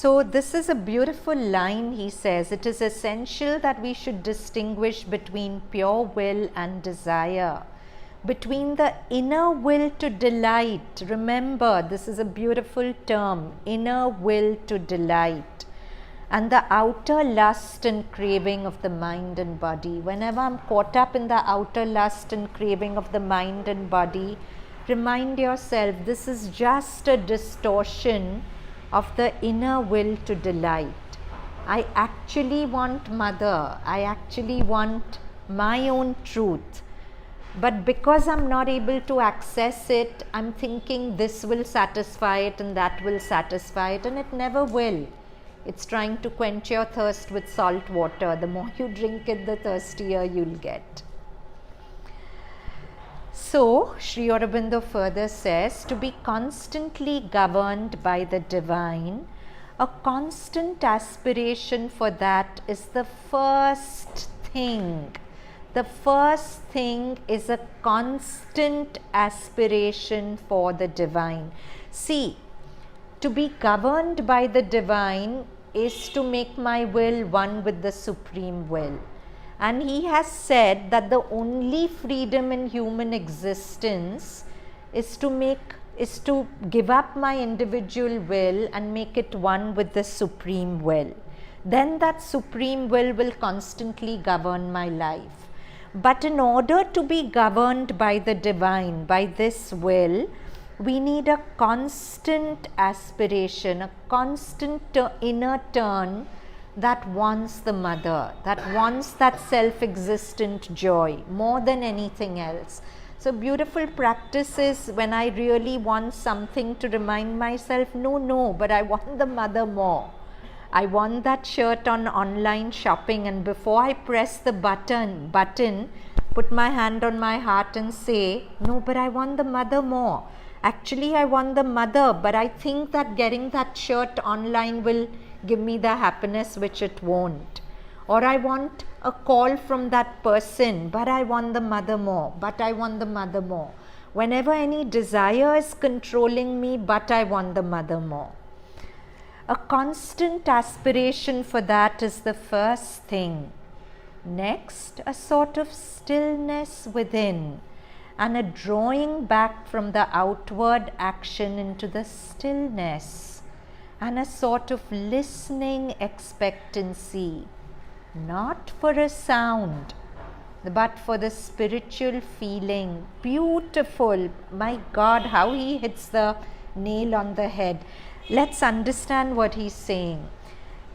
So this is a beautiful line. He says, it is essential that we should distinguish between pure will and desire, between the inner will to delight. Remember, this is a beautiful term, inner will to delight, and the outer lust and craving of the mind and body. Whenever I'm caught up in the outer lust and craving of the mind and body, remind yourself, this is just a distortion of the inner will to delight. I actually want mother, I actually want my own truth, but because I'm not able to access it, I'm thinking this will satisfy it and that will satisfy it, and it never will. It's trying to quench your thirst with salt water. The more you drink it, the thirstier you'll get. So, Sri Aurobindo further says, to be constantly governed by the divine, a constant aspiration for that is the first thing. The first thing is a constant aspiration for the divine. See, to be governed by the divine is to make my will one with the supreme will. And he has said that the only freedom in human existence is to give up my individual will and make it one with the supreme will. Then that supreme will constantly govern my life. But in order to be governed by the divine, by this will, we need a constant aspiration, a constant inner turn that wants the mother, that wants that self-existent joy more than anything else. So beautiful practice is when I really want something to remind myself, no, but I want the mother more. I want that shirt on online shopping, and before I press the button, put my hand on my heart and say, no, but I want the mother more. Actually, I want the mother, but I think that getting that shirt online will give me the happiness which it won't. Or I want a call from that person, but I want the mother more, but I want the mother more. Whenever any desire is controlling me, but I want the mother more. A constant aspiration for that is the first thing. Next, a sort of stillness within, and a drawing back from the outward action into the stillness, and a sort of listening expectancy, not for a sound, but for the spiritual feeling. Beautiful. My God, how he hits the nail on the head. Let's understand what he's saying.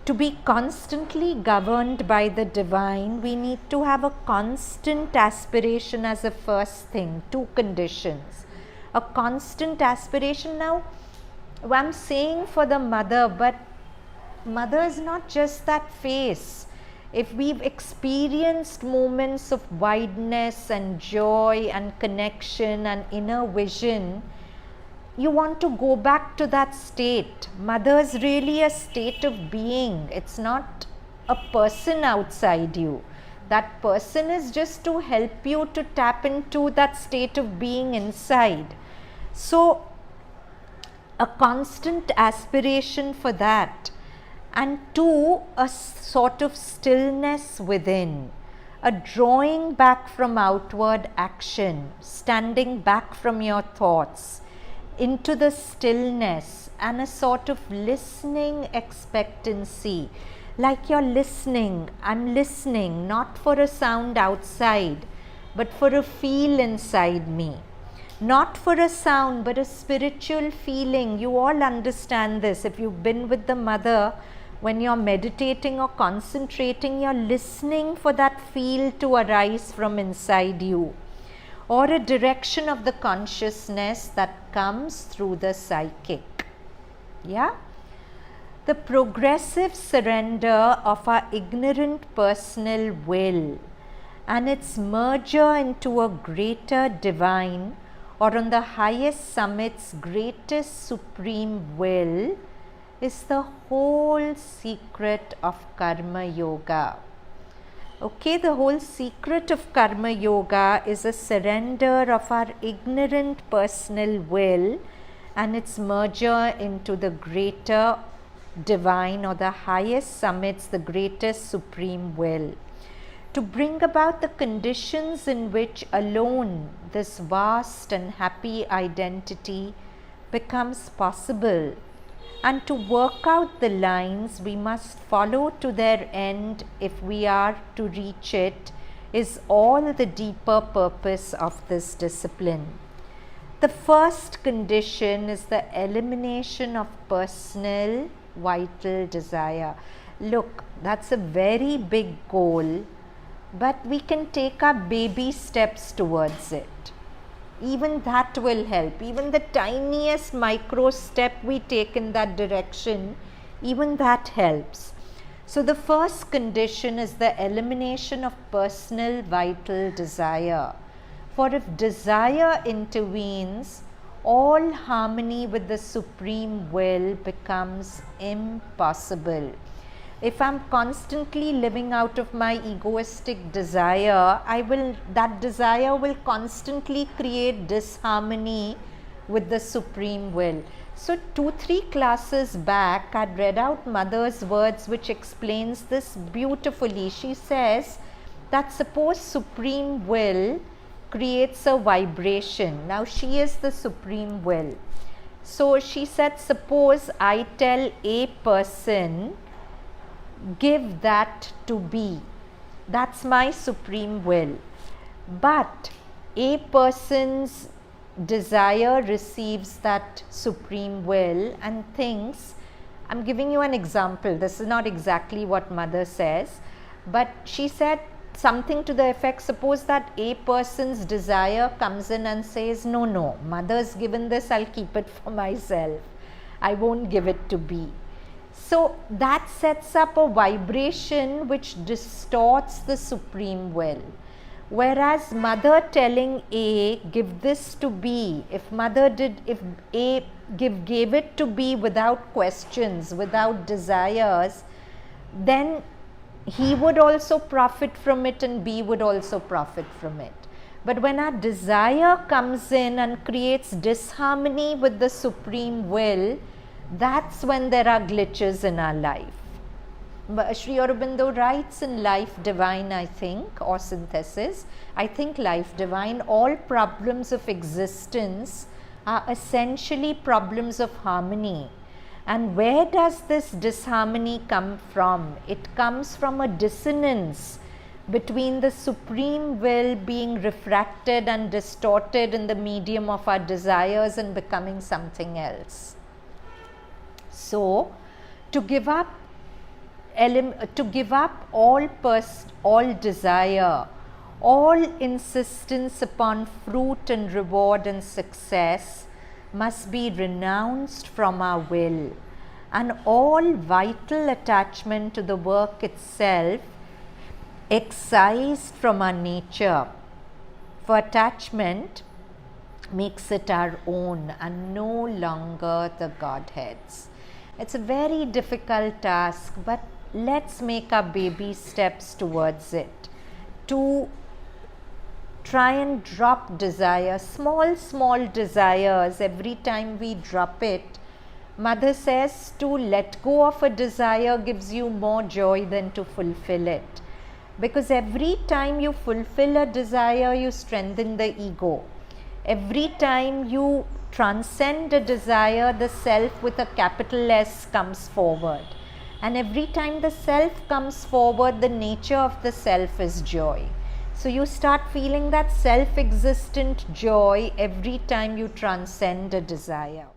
To be constantly governed by the divine, we need to have a constant aspiration as a first thing. Two conditions. A constant aspiration. Now, I'm saying for the mother, but mother is not just that face. If we've experienced moments of wideness and joy and connection and inner vision, you want to go back to that state. Mother is really a state of being. It's not a person outside you. That person is just to help you to tap into that state of being inside. So, a constant aspiration for that. And two, a sort of stillness within. A drawing back from outward action, standing back from your thoughts into the stillness, and a sort of listening expectancy. Like you're listening, I'm listening, not for a sound outside, but for a feel inside me. Not for a sound, but a spiritual feeling. You all understand this. If you've been with the mother, when you're meditating or concentrating, you're listening for that feel to arise from inside you, or a direction of the consciousness that comes through the psychic. Yeah? The progressive surrender of our ignorant personal will and its merger into a greater divine, or on the highest summit's greatest supreme will, is the whole secret of Karma Yoga. Okay, the whole secret of Karma Yoga is a surrender of our ignorant personal will and its merger into the greater divine or the highest summits, the greatest supreme will, to bring about the conditions in which alone this vast and happy identity becomes possible. And to work out the lines we must follow to their end if we are to reach it is all the deeper purpose of this discipline. The first condition is the elimination of personal vital desire. Look, that's a very big goal, but we can take our baby steps towards it. Even that will help. Even the tiniest micro step we take in that direction, even that helps. So the first condition is the elimination of personal vital desire. For if desire intervenes, all harmony with the supreme will becomes impossible. If I'm constantly living out of my egoistic desire, that desire will constantly create disharmony with the supreme will. So 2-3 classes back, I'd read out Mother's words which explains this beautifully. She says that suppose supreme will creates a vibration. Now she is the supreme will. So she said, suppose I tell a person, give that to be. That's my supreme will. But a person's desire receives that supreme will and thinks, I'm giving you an example. This is not exactly what Mother says, but she said something to the effect, suppose that a person's desire comes in and says, no, Mother's given this, I'll keep it for myself. I won't give it to B. So that sets up a vibration which distorts the supreme will. Whereas Mother telling A, give this to B, if A gave it to B without questions, without desires, then he would also profit from it and B would also profit from it. But when our desire comes in and creates disharmony with the supreme will, that's when there are glitches in our life. But Sri Aurobindo writes in Life Divine, I think, or Synthesis, I think Life Divine, all problems of existence are essentially problems of harmony. And where does this disharmony come from? It comes from a dissonance between the supreme will being refracted and distorted in the medium of our desires and becoming something else. So, to give up all desire, all insistence upon fruit and reward and success must be renounced from our will, and all vital attachment to the work itself excised from our nature. For attachment makes it our own and no longer the Godhead's. It's a very difficult task, but let's make our baby steps towards it. To try and drop desire, small desires. Every time we drop it, Mother says to let go of a desire gives you more joy than to fulfill it. Because every time you fulfill a desire, you strengthen the ego. Every time you transcend a desire, the self with a capital S comes forward. And every time the self comes forward, the nature of the self is joy. So you start feeling that self-existent joy every time you transcend a desire.